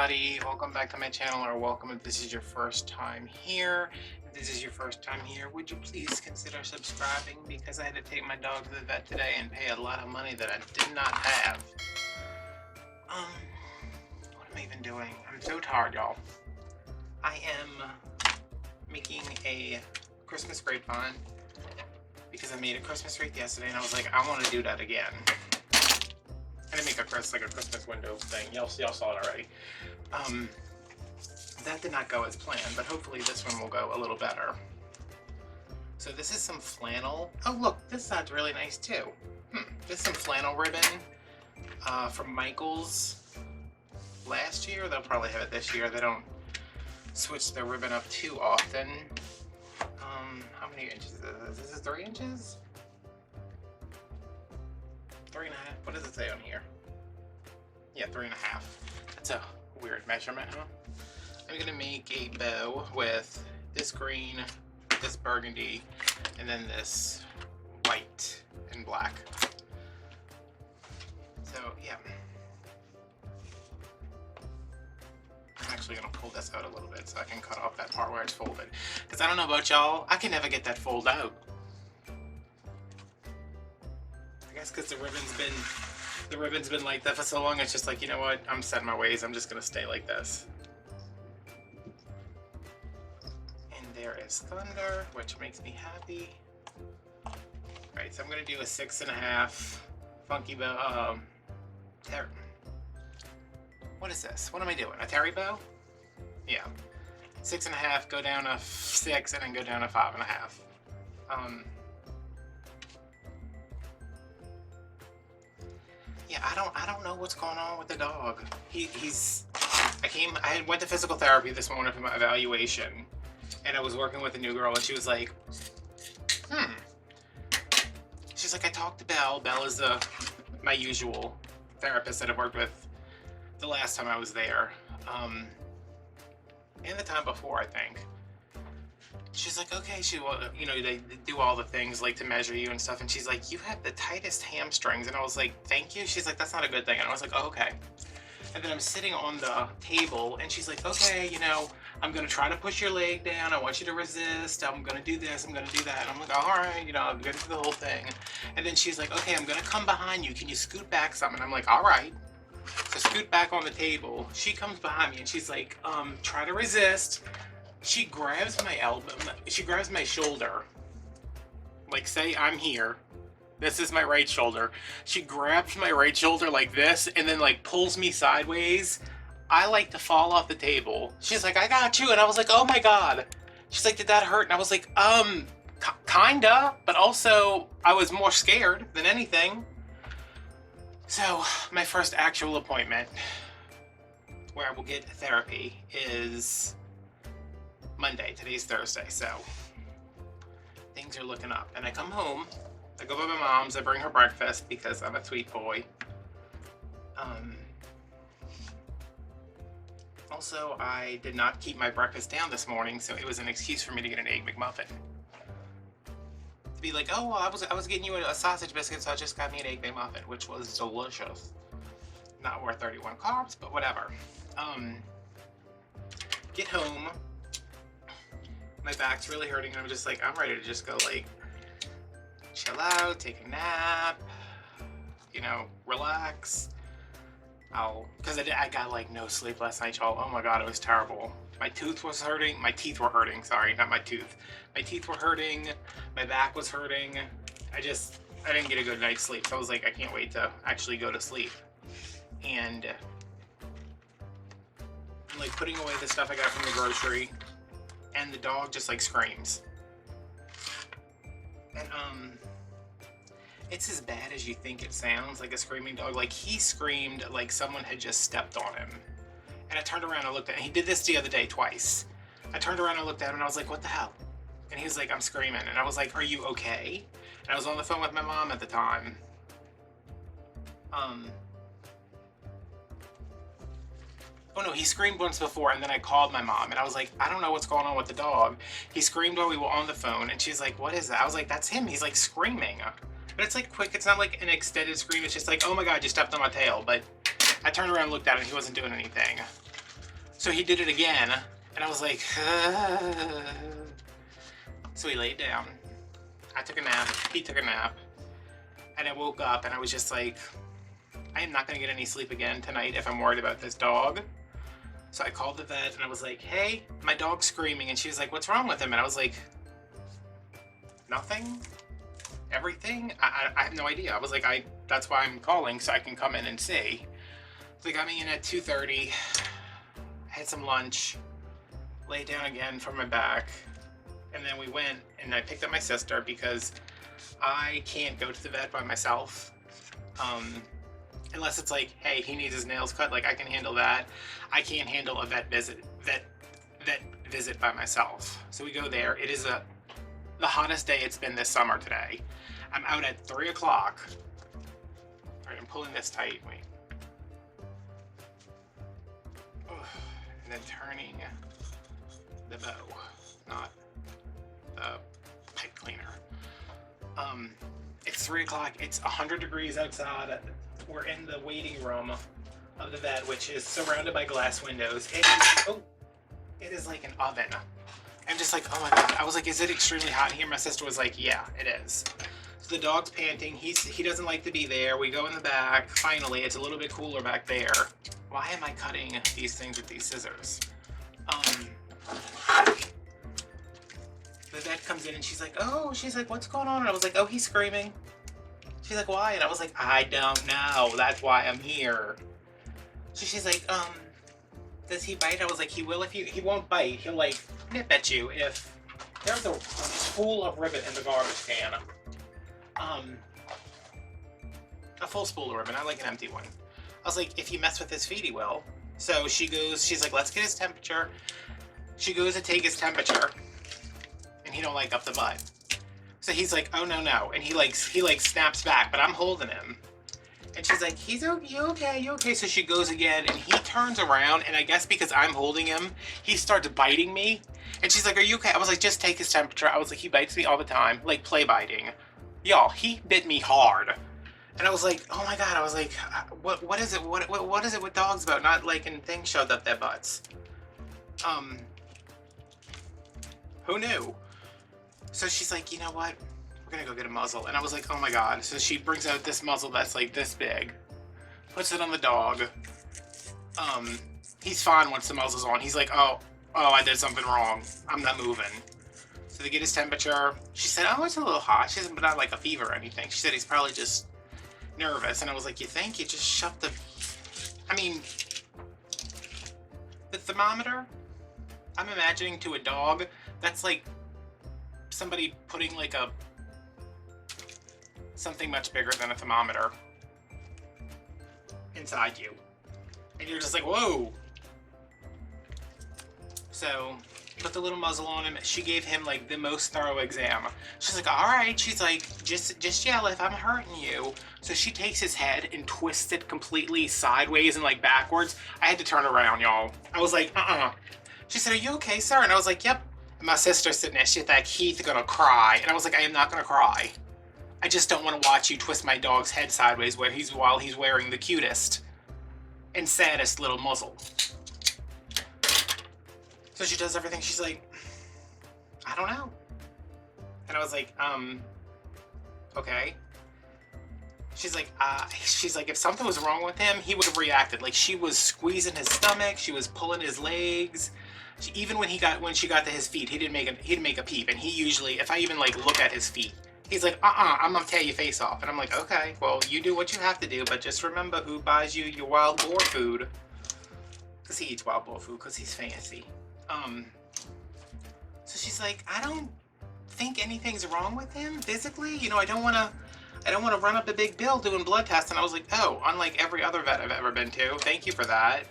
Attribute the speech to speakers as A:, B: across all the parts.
A: everybody, welcome back to my channel, or welcome if this is your first time here. If this is your first time here, would you please consider subscribing, because I had to take my dog to the vet today and pay a lot of money that I did not have. What am I even doing? I'm so tired, y'all. I am making a Christmas grapevine because I made a Christmas wreath yesterday and I was like, I want to do that again. I didn't make a Christmas window thing. Y'all saw it already. That did not go as planned, but hopefully this one will go a little better. So this is some flannel. Oh look, this side's really nice too. This is some flannel ribbon from Michael's last year. They'll probably have it this year. They don't switch their ribbon up too often. How many inches is this? This is 3 inches? 3.5. What does it say on here? Yeah, 3.5. That's a weird measurement, huh? I'm gonna make a bow with this green, this burgundy, and then this white and black. So yeah. I'm actually gonna pull this out a little bit so I can cut off that part where it's folded. Because I don't know about y'all, I can never get that fold out. I guess because the ribbon's been like that for so long, it's just like, you know what, I'm set in my ways, I'm just gonna stay like this. And there is thunder, which makes me happy. Alright, so I'm gonna do a 6.5 funky bow. What is this? What am I doing? A terry bow? Yeah. 6.5, go down a 6, and then go down a 5.5. Yeah, I don't know what's going on with the dog. I went to physical therapy this morning for my evaluation, and I was working with a new girl, and she was like, She's like, I talked to Belle. Belle is my usual therapist that I've worked with the last time I was there, and the time before, I think. She's like, okay, you know, they do all the things like to measure you and stuff, and she's like, you have the tightest hamstrings, and I was like, thank you. She's like, that's not a good thing, and I was like, oh, okay. And then I'm sitting on the table, and she's like, okay, you know, I'm gonna try to push your leg down, I want you to resist, I'm gonna do this, I'm gonna do that, and I'm like, all right, you know, I'm gonna do the whole thing. And then she's like, okay, I'm gonna come behind you, can you scoot back some? And I'm like, all right. So scoot back on the table. She comes behind me, and she's like, try to resist. She grabs my elbow, she grabs my shoulder, like say I'm here, this is my right shoulder. She grabs my right shoulder like this, and then like pulls me sideways. I like to fall off the table. She's like, I got you, and I was like, oh my God. She's like, did that hurt? And I was like, kinda, but also I was more scared than anything. So my first actual appointment where I will get therapy is Monday. Today's Thursday, so things are looking up. And I come home, I go by my mom's, I bring her breakfast because I'm a sweet boy. Also, I did not keep my breakfast down this morning, so it was an excuse for me to get an Egg McMuffin. To be like, oh, well, I was getting you a sausage biscuit, so I just got me an Egg McMuffin, which was delicious. Not worth 31 carbs, but whatever. Get home. My back's really hurting, and I'm just like, I'm ready to just go like chill out, take a nap, you know, relax. Because I got like no sleep last night, y'all. Oh my God, it was terrible. My teeth were hurting, sorry, not my tooth. My teeth were hurting, my back was hurting. I didn't get a good night's sleep, so I was like, I can't wait to actually go to sleep. And I'm like putting away the stuff I got from the grocery, and the dog just like screams. And it's as bad as you think it sounds, like a screaming dog. Like he screamed like someone had just stepped on him. And I turned around and looked at him. He did this the other day twice. I turned around and looked at him, and I was like, what the hell? And he was like, I'm screaming. And I was like, are you okay? And I was on the phone with my mom at the time. Oh no, he screamed once before, and then I called my mom, and I was like, I don't know what's going on with the dog. He screamed while we were on the phone, and she's like, what is that? I was like, that's him, he's like screaming. But it's like quick, it's not like an extended scream, it's just like, oh my God, you stepped on my tail. But I turned around and looked at him, he wasn't doing anything. So he did it again, and I was like, So he laid down. I took a nap, he took a nap, and I woke up and I was just like, I am not gonna get any sleep again tonight if I'm worried about this dog. So I called the vet and I was like, hey, my dog's screaming. And she was like, what's wrong with him? And I was like, nothing, everything. I have no idea. I was like, that's why I'm calling, so I can come in and see. So they got me in at 2:30, had some lunch, laid down again for my back. And then we went and I picked up my sister because I can't go to the vet by myself. Unless it's like, hey, he needs his nails cut, like I can handle that. I can't handle a vet visit by myself. So we go there. It is the hottest day it's been this summer today. I'm out at 3 o'clock. All right, I'm pulling this tight. Wait. And then turning the bow, not the pipe cleaner. It's 3 o'clock. It's 100 degrees outside. We're in the waiting room of the vet, which is surrounded by glass windows. It is like an oven. I'm just like, oh my God. I was like, is it extremely hot here? My sister was like, yeah, it is. So the dog's panting. He doesn't like to be there. We go in the back. Finally, it's a little bit cooler back there. Why am I cutting these things with these scissors? The vet comes in and she's like, what's going on? And I was like, oh, he's screaming. She's like, why? And I was like, I don't know. That's why I'm here. So she's like, does he bite? I was like, he will if he won't bite. He'll like nip at you if there's a spool of ribbon in the garbage can. A full spool of ribbon. I like an empty one. I was like, if you mess with his feet, he will. So she's like, let's get his temperature. She goes to take his temperature and he don't like up the butt. So he's like, oh, no. And he snaps back, but I'm holding him. And she's like, you okay. So she goes again and he turns around. And I guess because I'm holding him, he starts biting me. And she's like, are you okay? I was like, just take his temperature. I was like, he bites me all the time, like play biting. Y'all, he bit me hard. And I was like, oh my God. I was like, what is it? What is it with dogs about not liking things shoved up their butts? Who knew? So she's like, you know what? We're gonna go get a muzzle. And I was like, oh my God. So she brings out this muzzle that's like this big, puts it on the dog. He's fine once the muzzle's on. He's like, oh, I did something wrong. I'm not moving. So they get his temperature. She said, oh, it's a little hot. She said, but not like a fever or anything. She said he's probably just nervous. And I was like, you think? You just shut the... I mean, the thermometer, I'm imagining to a dog, that's like somebody putting like something much bigger than a thermometer inside you. And you're just like, whoa. So, put the little muzzle on him. She gave him like the most thorough exam. She's like, all right. She's like, just yell if I'm hurting you. So she takes his head and twists it completely sideways and like backwards. I had to turn around, y'all. I was like, She said, are you okay, sir? And I was like, yep. And my sister's sitting there. She's like, Heath's gonna cry. And I was like, I am not gonna cry. I just don't want to watch you twist my dog's head sideways while he's wearing the cutest and saddest little muzzle. So she does everything. She's like, I don't know. And I was like, okay. She's like, if something was wrong with him, he would have reacted. Like, she was squeezing his stomach. She was pulling his legs. Even when she got to his feet, he didn't make a peep. And he usually, if I even like look at his feet, he's like, I'm gonna tear your face off. And I'm like, okay, well, you do what you have to do, but just remember who buys you your wild boar food. Because he eats wild boar food, because he's fancy. So she's like, I don't think anything's wrong with him physically. You know, I don't want to run up a big bill doing blood tests. And I was like, oh, unlike every other vet I've ever been to. Thank you for that.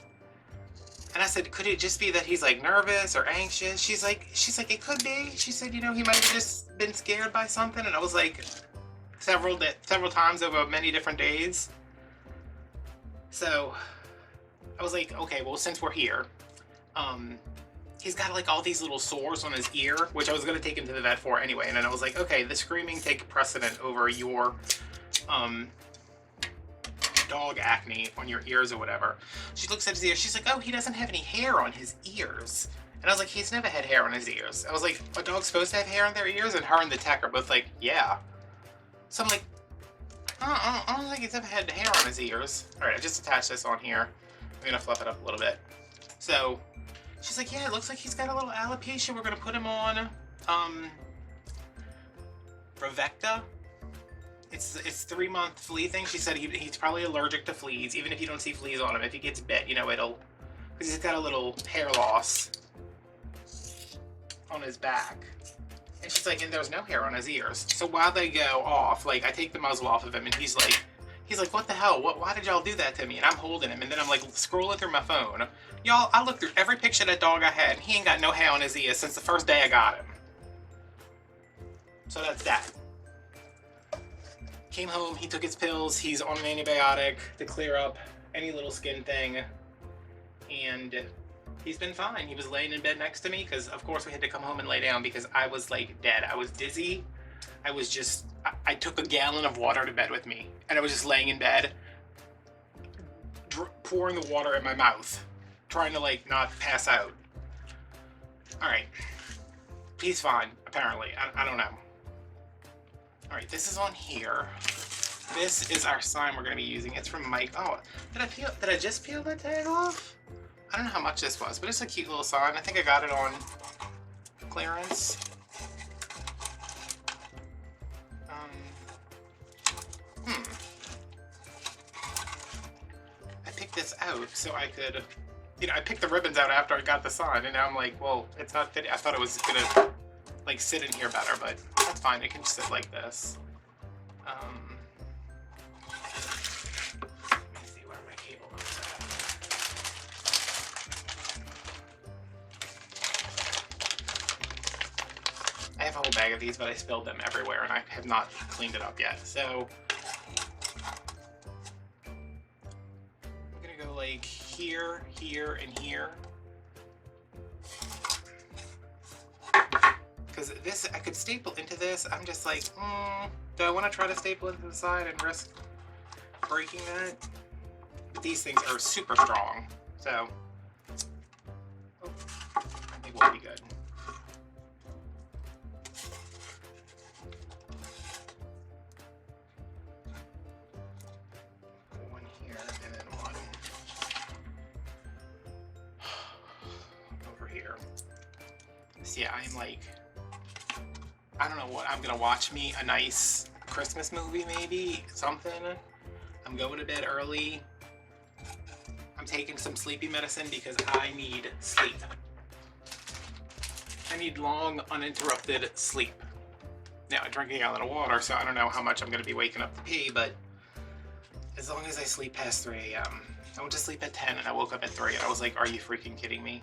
A: And I said, could it just be that he's like nervous or anxious? She's like, it could be. She said, you know, he might have just been scared by something. And I was like, several times over many different days. So I was like, okay, well, since we're here, he's got like all these little sores on his ear, which I was going to take him to the vet for anyway. And then I was like, okay, the screaming take precedent over your dog acne on your ears or whatever. She looks at his ears. She's like, oh, he doesn't have any hair on his ears. And I was like, he's never had hair on his ears. I was like, a dog's supposed to have hair on their ears? And her and the tech are both like, yeah. So I'm like, I don't think he's ever had hair on his ears. All right, I just attached this on here. I'm gonna fluff it up a little bit. So she's like, yeah, it looks like he's got a little alopecia. We're gonna put him on Bravecta. It's 3-month flea thing. She said he's probably allergic to fleas, even if you don't see fleas on him. If he gets bit, you know, it'll, because he's got a little hair loss on his back. And she's like, and there's no hair on his ears. So while they go off, like, I take the muzzle off of him, and he's like, what the hell? Why did y'all do that to me? And I'm holding him, and then I'm like scrolling through my phone. Y'all, I looked through every picture of that dog I had, and he ain't got no hair on his ears since the first day I got him. So that's that. Came home, he took his pills, he's on an antibiotic to clear up any little skin thing, and he's been fine. He was laying in bed next to me, because of course we had to come home and lay down because I was like dead. I was dizzy. I was just, I took a gallon of water to bed with me, and I was just laying in bed, pouring the water in my mouth, trying to like not pass out. All right, he's fine, apparently. I don't know. All right, this is on here. This is our sign we're gonna be using. It's from Mike. Oh, did I just peel that tag off? I don't know how much this was, but it's a cute little sign. I think I got it on clearance. I picked this out so I could, you know, I picked the ribbons out after I got the sign, and now I'm like, well, it's not fitting. I thought it was gonna like sit in here better, but that's fine. It can just sit like this. Let me see where my cable is at. I have a whole bag of these, but I spilled them everywhere, and I have not cleaned it up yet. So I'm gonna go like here, here, and here. Because this, I could staple into this. I'm just like, do I want to try to staple into the side and risk breaking that? But these things are super strong, so I think we'll be good. One here, and then one over here. So yeah, I'm like, I don't know what, I'm gonna watch me a nice Christmas movie, maybe, something. I'm going to bed early. I'm taking some sleepy medicine because I need sleep. I need long, uninterrupted sleep. Now, I'm drinking a gallon of water, so I don't know how much I'm gonna be waking up to pee, but as long as I sleep past 3 a.m. I went to sleep at 10 and I woke up at 3 and I was like, are you freaking kidding me?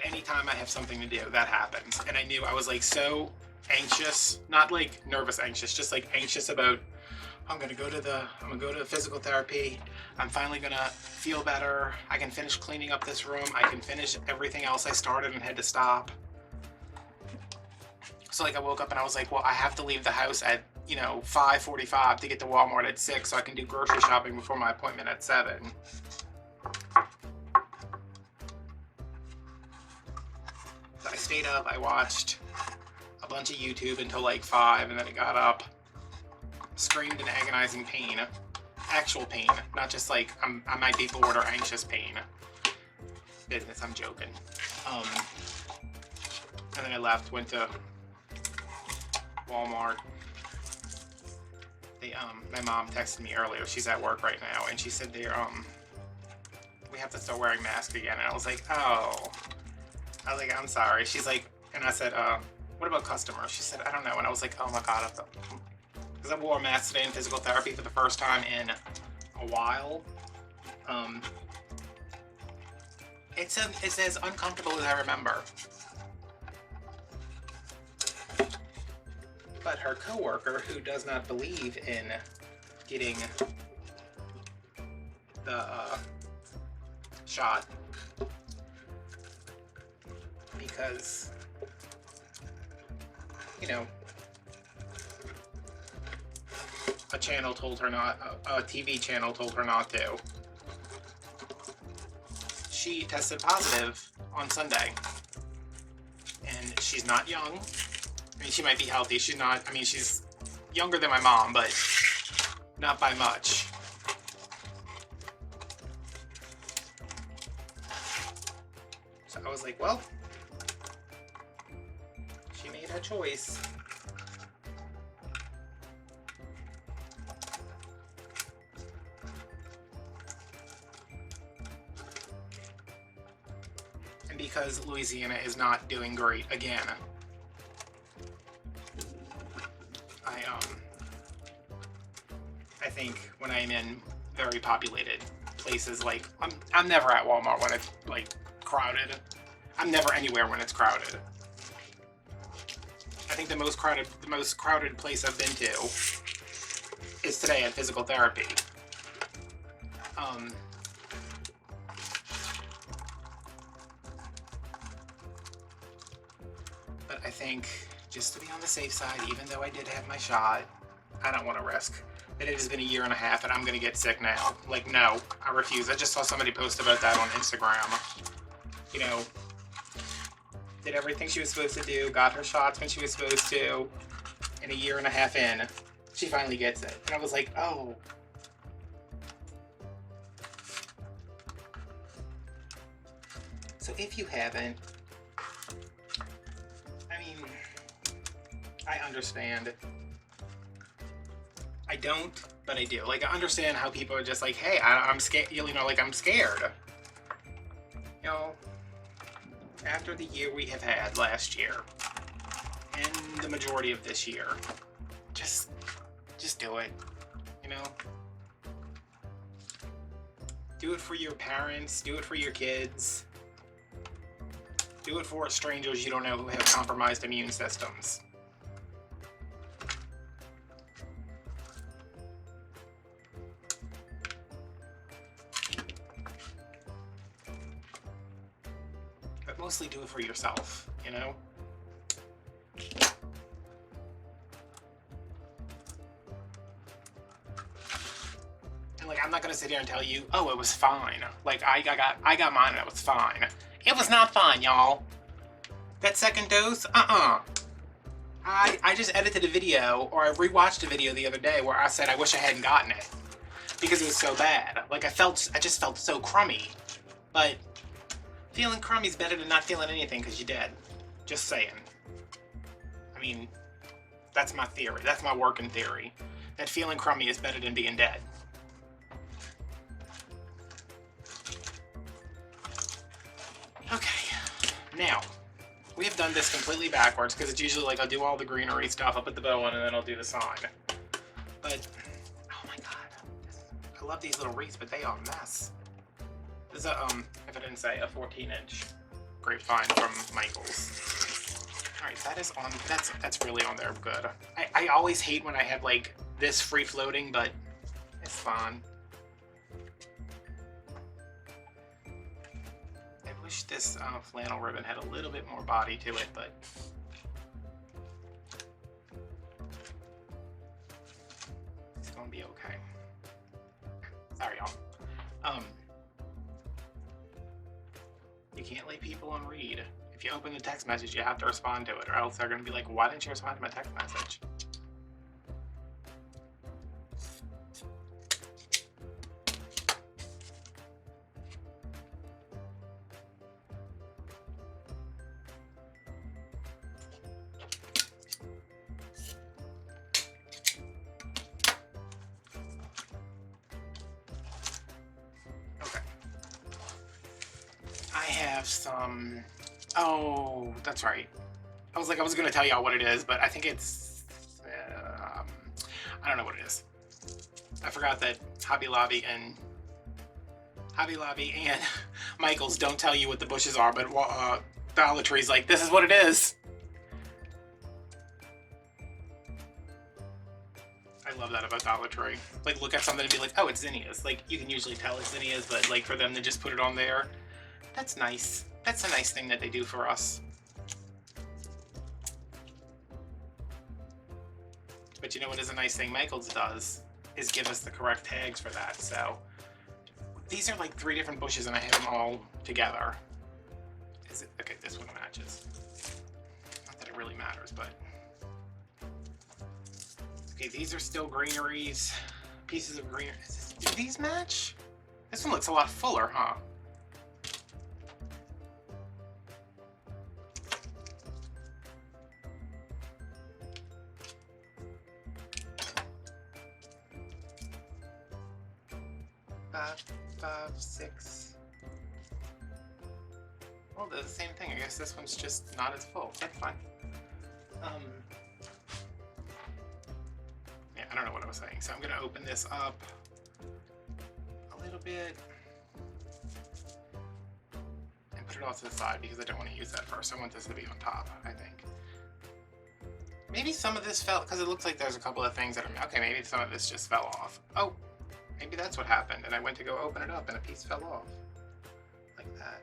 A: Anytime I have something to do, that happens. And I knew I was like so anxious, not like nervous anxious, just like anxious about, I'm gonna go to physical therapy. I'm finally gonna feel better. I can finish cleaning up this room. I can finish everything else I started and had to stop. So like I woke up and I was like, well, I have to leave the house at, you know, 5:45 to get to Walmart at 6 so I can do grocery shopping before my appointment at 7. I stayed up, I watched a bunch of YouTube until like 5, and then I got up, screamed in agonizing pain, actual pain, not just like I might be bored or anxious pain. Business, I'm joking. And then I left, went to Walmart. My mom texted me earlier, she's at work right now, and she said we have to start wearing masks again, and I was like, oh. I was like, I'm sorry. She's like, and I said, what about customers? She said, I don't know. And I was like, oh my God. Because I wore a mask today in physical therapy for the first time in a while. It's as uncomfortable as I remember. But her coworker, who does not believe in getting the shot, because, you know, a channel told her not, a TV channel told her not to. She tested positive on Sunday. And she's not young. I mean, she might be healthy. She's not, I mean, she's younger than my mom, but not by much. So I was like, well, she made her choice. And because Louisiana is not doing great again, I think when I'm in very populated places, like I'm never at Walmart when it's like crowded. I'm never anywhere when it's crowded. I think the most crowded place I've been to is today at physical therapy. But I think just to be on the safe side, even though I did have my shot, I don't want to risk that it has been a year and a half and I'm going to get sick now. Like, no, I refuse. I just saw somebody post about that on Instagram. You know, did everything she was supposed to do, got her shots when she was supposed to, and a year and a half in, she finally gets it. And I was like, oh. So if you haven't, I mean, I understand. I don't, but I do. Like, I understand how people are just like, hey, I'm scared, you know, like, I'm scared. You know, after the year we have had last year, and the majority of this year, just do it, you know? Do it for your parents, do it for your kids, do it for strangers you don't know who have compromised immune systems. But mostly do it for yourself, you know? And like, I'm not gonna sit here and tell you, oh, it was fine. Like, I got mine and it was fine. It was not fine, y'all. That second dose, I just edited a video, or I rewatched a video the other day where I said I wish I hadn't gotten it because it was so bad. Like, I just felt so crummy. But feeling crummy is better than not feeling anything because you're dead. Just saying. I mean, that's my theory. That's my working theory. That feeling crummy is better than being dead. Okay, now, we have done this completely backwards because it's usually like I'll do all the greenery stuff, I'll put the bow on, and then I'll do the sign. But, oh my god, I love these little wreaths, but they are a mess. This is a, if I didn't say, a 14-inch grapevine from Michael's. Alright, that is on, that's really on there good. I always hate when I have like this free floating, but it's fine. I wish this flannel ribbon had a little bit more body to it, but it's gonna be okay. Sorry, y'all. You can't let people unread. If you open the text message, you have to respond to it, or else they're gonna be like, why didn't you respond to my text message? Some, oh, that's right. I was gonna tell y'all what it is, but I think it's, I don't know what it is. I forgot that Hobby Lobby and Michael's don't tell you what the bushes are, but Dollar Tree's like, this is what it is. I love that about Dollar Tree. Like, look at something and be like, oh, it's zinnias. Like, you can usually tell it's zinnias, but like for them to just put it on there, that's nice. That's a nice thing that they do for us. But But you know what is a nice thing MacLeod does is give us the correct tags for that. So these are like 3 different bushes and I have them all together. Is it okay? This one matches. Not that it really matters, but okay, these are still greeneries. Pieces of greenery. Do these match? This one looks a lot fuller, huh? Five, 6. Well, they're the same thing. I guess this one's just not as full. That's fine. Yeah, I don't know what I was saying. So I'm gonna open this up a little bit and put it off to the side because I don't want to use that first. I want this to be on top, I think. Maybe some of this fell, because it looks like there's a couple of things that are, okay, maybe some of this just fell off. Oh, maybe that's what happened, and I went to go open it up and a piece fell off. Like that.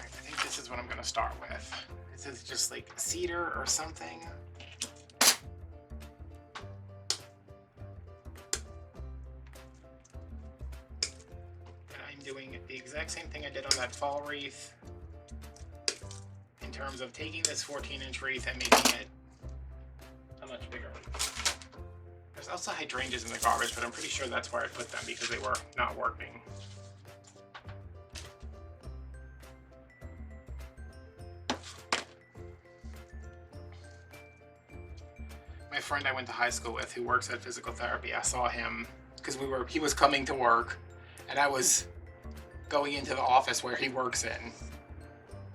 A: I think this is what I'm gonna start with. This is just like cedar or something. And I'm doing the exact same thing I did on that fall wreath in terms of taking this 14-inch wreath and making it a much bigger wreath. There's also hydrangeas in the garbage, but I'm pretty sure that's where I put them because they were not working. My friend I went to high school with who works at physical therapy, I saw him because he was coming to work and I was going into the office where he works in.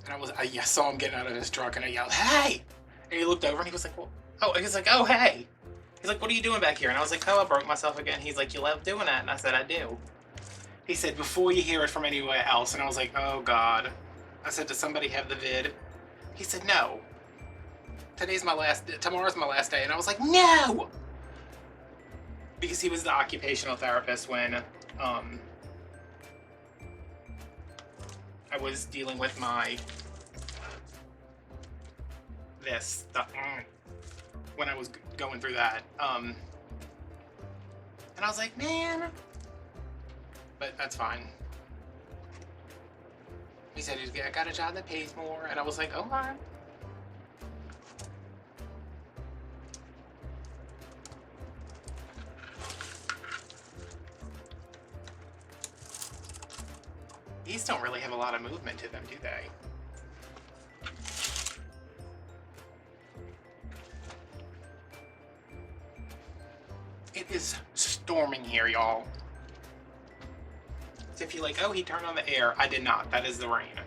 A: And I saw him getting out of his truck and I yelled, "Hey!" And he looked over and he was like, "Well," he's like, "Oh, hey." He's like, "What are you doing back here?" And I was like, "Oh, I broke myself again." He's like, "You love doing that?" And I said, "I do." He said, "Before you hear it from anywhere else." And I was like, "Oh God." I said, "Does somebody have the vid?" He said, "No. Tomorrow's my last day." And I was like, "No!" Because he was the occupational therapist when I was dealing with when I was going through that. And I was like, man, but that's fine. He said, "I got a job that pays more." And I was like, "Okay." These don't really have a lot of movement to them, do they? It is storming here, y'all. So if you're like, "Oh, he turned on the air," I did not. That is the rain.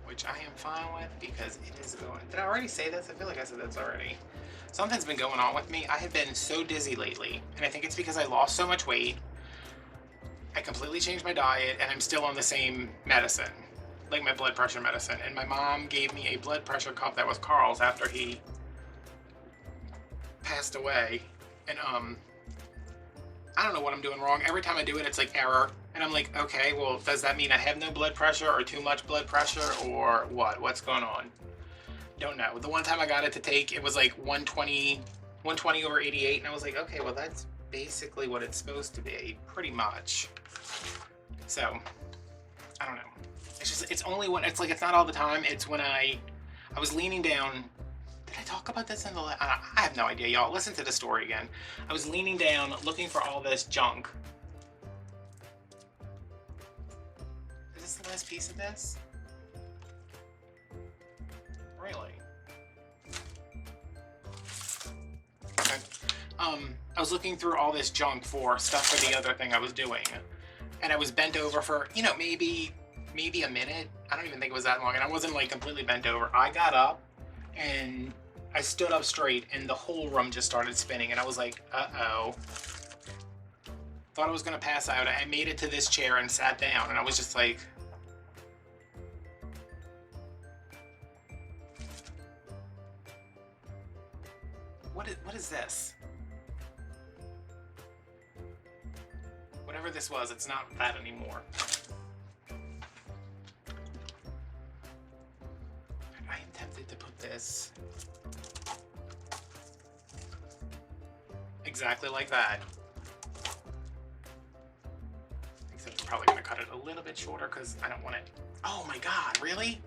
A: Which I am fine with because it is going. Did I already say this? I feel like I said this already. Something's been going on with me. I have been so dizzy lately, and I think it's because I lost so much weight. I completely changed my diet, and I'm still on the same medicine, like my blood pressure medicine. And my mom gave me a blood pressure cup that was Carl's after he passed away. And I don't know what I'm doing wrong. Every time I do it, it's like error. And I'm like, okay, well, does that mean I have no blood pressure or too much blood pressure or what? What's going on? Don't know. The one time I got it to take, it was like 120 over 88. And I was like, okay, well, that's basically what it's supposed to be, pretty much. So, I don't know. It's only when, it's like, it's not all the time. It's when I was leaning down. Did I talk about this in the I have no idea, y'all. Listen to the story again. I was leaning down looking for all this junk. Is this the last piece of this? Really? Okay. I was looking through all this junk for stuff for the other thing I was doing. And I was bent over for, you know, maybe a minute. I don't even think it was that long. And I wasn't like completely bent over. I got up and I stood up straight and the whole room just started spinning. And I was like, uh-oh. Thought I was gonna pass out. I made it to this chair and sat down and I was just like, what is this? Whatever this was, it's not that anymore. this. Exactly like that. Except it's probably going to cut it a little bit shorter because I don't want it. Oh my god, really?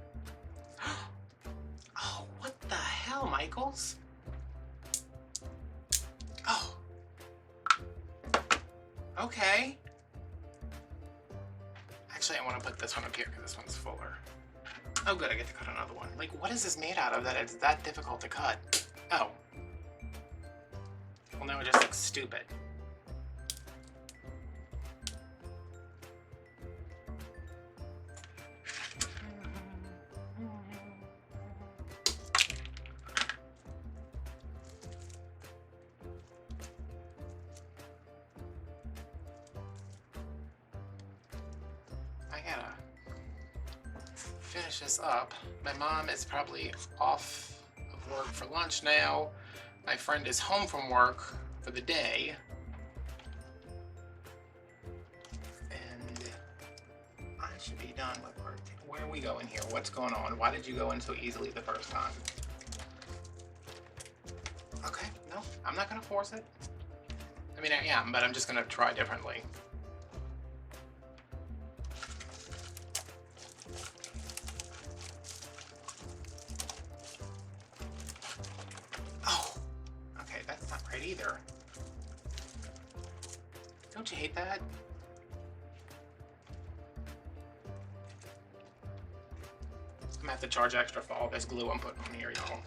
A: Oh, what the hell, Michaels? Oh. Okay. Actually, I want to put this one up here because this one's fuller. Oh good, I get to cut another one. Like, what is this made out of that it's that difficult to cut? Oh. Well, now it just looks stupid. I gotta finish this up. My mom is probably off of work for lunch now. My friend is home from work for the day. And I should be done with work. Where are we going here? What's going on? Why did you go in so easily the first time? Okay, no, I'm not gonna force it. I mean, I am, but I'm just gonna try differently. Either. Don't you hate that? I'm gonna have to charge extra for all this glue I'm putting on here, y'all.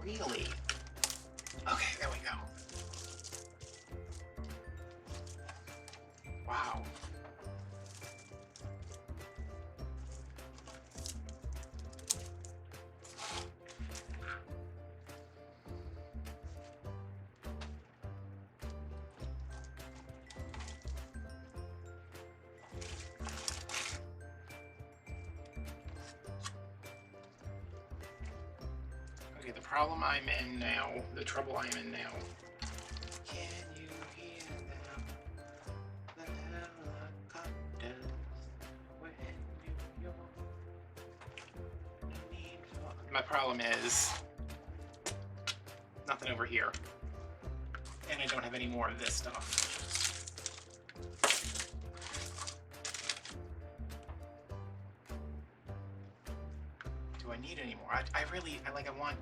A: Really? Okay, there we go. Wow. Okay, the problem I'm in now, the trouble I'm in now. Can you hear them? The helicopters when you're no need for... My problem is nothing over here. And I don't have any more of this stuff. Do I need any more? I want...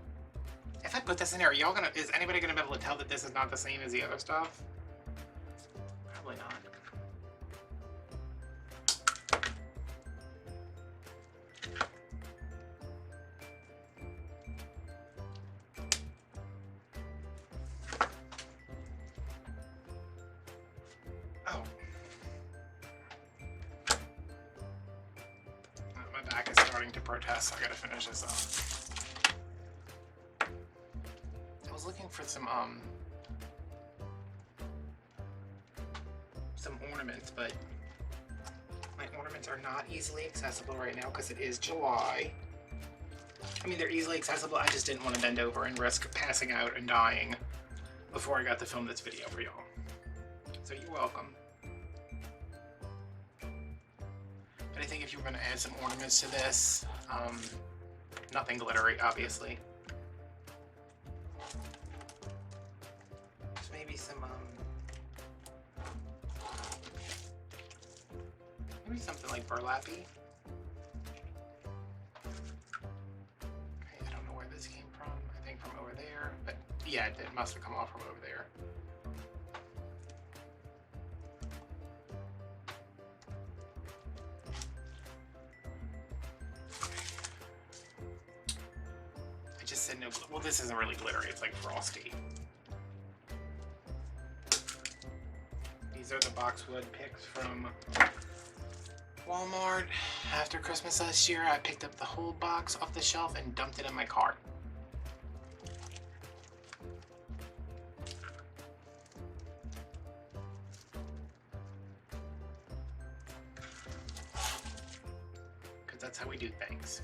A: If I put this in there, is anybody gonna be able to tell that this is not the same as the other stuff? Probably not. Oh. My back is starting to protest, so I gotta finish this up. I was looking for some ornaments, but my ornaments are not easily accessible right now because it is July. I mean, they're easily accessible, I just didn't want to bend over and risk passing out and dying before I got to film this video for y'all. So you're welcome. But I think if you were going to add some ornaments to this, nothing glittery, obviously. Just maybe some, maybe something like burlappy. Okay, I don't know where this came from. I think from over there, but yeah, it must have come off from over there. I just said no. Well, this isn't really glittery. It's like frosty. These are the boxwood picks from Walmart. After Christmas last year, I picked up the whole box off the shelf and dumped it in my cart. Because that's how we do things.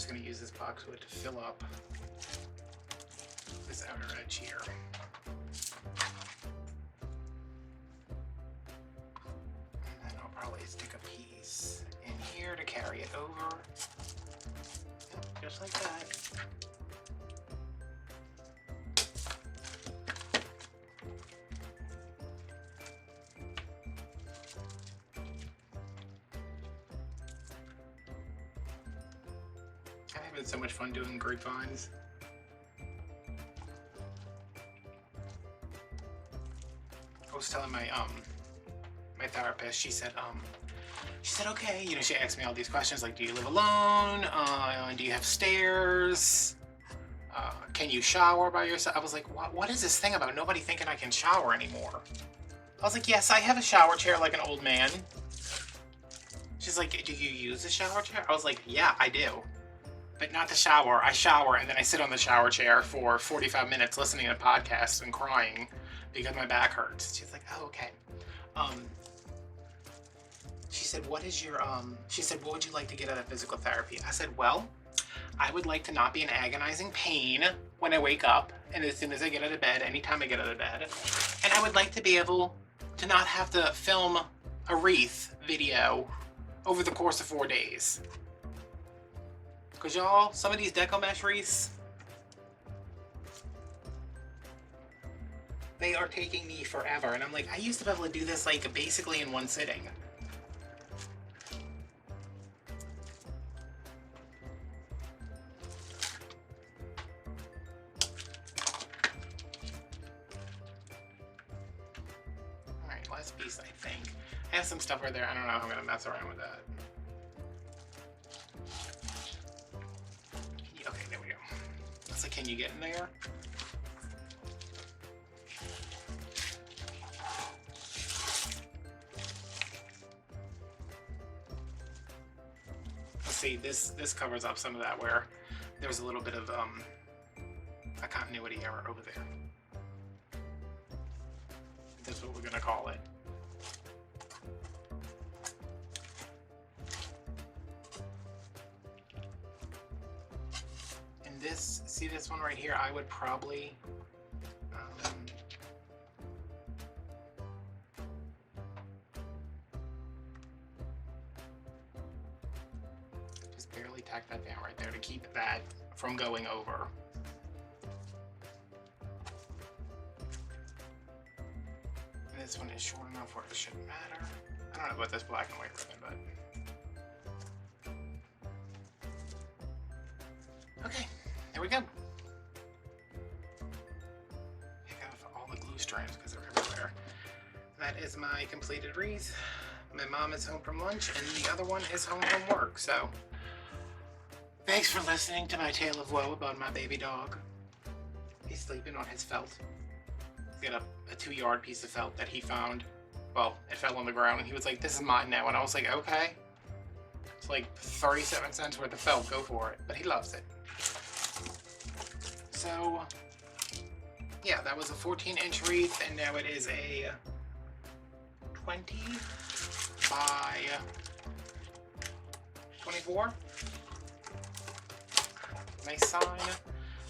A: just going to use this boxwood to fill up this outer edge here. And then I'll probably stick a piece in here to carry it over. Yep, just like that. I'm having so much fun doing grapevines. I was telling my my therapist, she said okay, you know, she asked me all these questions like, do you live alone? Do you have stairs? Can you shower by yourself? I was like, what is this thing about nobody thinking I can shower anymore? I was like, yes, I have a shower chair like an old man. She's like, do you use a shower chair? I was like, yeah, I do. But not the shower. I shower and then I sit on the shower chair for 45 minutes listening to podcasts and crying because my back hurts. She's like, oh, okay. She said, what is your, she said, what would you like to get out of physical therapy? I said, well, I would like to not be in agonizing pain when I wake up and as soon as I get out of bed, anytime I get out of bed. And I would like to be able to not have to film a Wreath video over the course of 4 days. Because y'all, some of these Deco mesh wreaths, they are taking me forever. And I'm like, I used to be able to do this like basically in one sitting. Alright, last piece I think. I have some stuff right there. I don't know how I'm going to mess around with that. Okay, there we go. It's like, can you get in there? Let's see, this covers up some of that where there's a little bit of a continuity error over there. That's what we're gonna call it. This, see this one right here, I would probably just barely tack that down right there to keep that from going over. And this one is short enough where it shouldn't matter. I don't know about this black and white ribbon, but okay. There we go. Pick off all the glue strands because they're everywhere. That is my completed wreath. My mom is home from lunch and the other one is home from work. So thanks for listening to my tale of woe about my baby dog. He's sleeping on his felt. He's got a 2-yard piece of felt that he found. Well, it fell on the ground and he was like, this is mine now. And I was like, okay. It's like 37 cents worth of felt, go for it. But he loves it. So, yeah, that was a 14-inch wreath, and now it is a 20 by 24. Nice sign.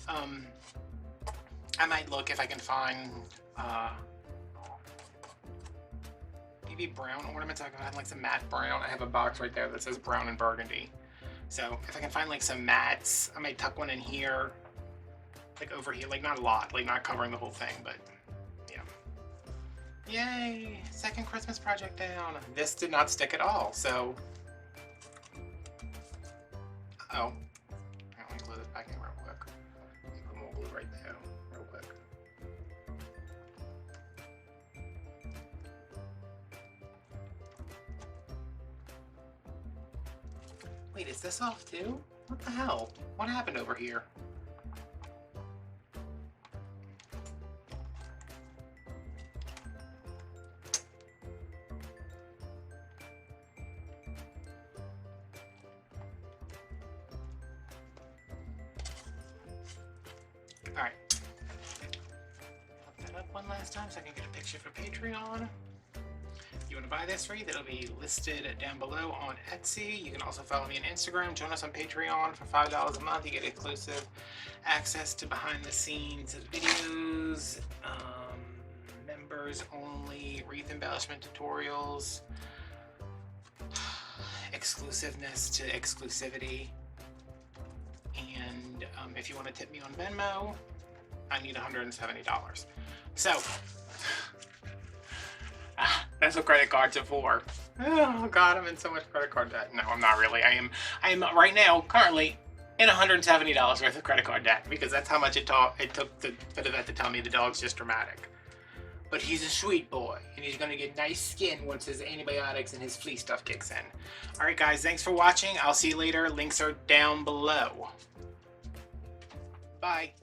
A: I might look if I can find maybe brown ornaments. I can find like some matte brown. I have a box right there that says brown and burgundy. So if I can find like some mattes, I might tuck one in here. Like over here, like not a lot, like not covering the whole thing, but yeah. Yay! Second Christmas project down. This did not stick at all, so. Uh-oh. Let me glue this back in real quick. Put more glue right there, real quick. Wait, is this off too? What the hell? What happened over here? Alright. Pop that up one last time so I can get a picture for Patreon. you want to buy this wreath, it'll be listed down below on Etsy. You can also follow me on Instagram. Join us on Patreon for $5 a month. You get exclusive access to behind the scenes videos, members only wreath embellishment tutorials, exclusiveness to exclusivity. And if you want to tip me on Venmo, I need $170. So that's what credit cards are for. Oh God, I'm in so much credit card debt. No, I'm not really. I am right now currently in $170 worth of credit card debt, because that's how much it took for the vet to tell me the dog's just dramatic. But he's a sweet boy, and he's gonna get nice skin once his antibiotics and his flea stuff kicks in. All right, guys, thanks for watching. I'll see you later. Links are down below. Bye.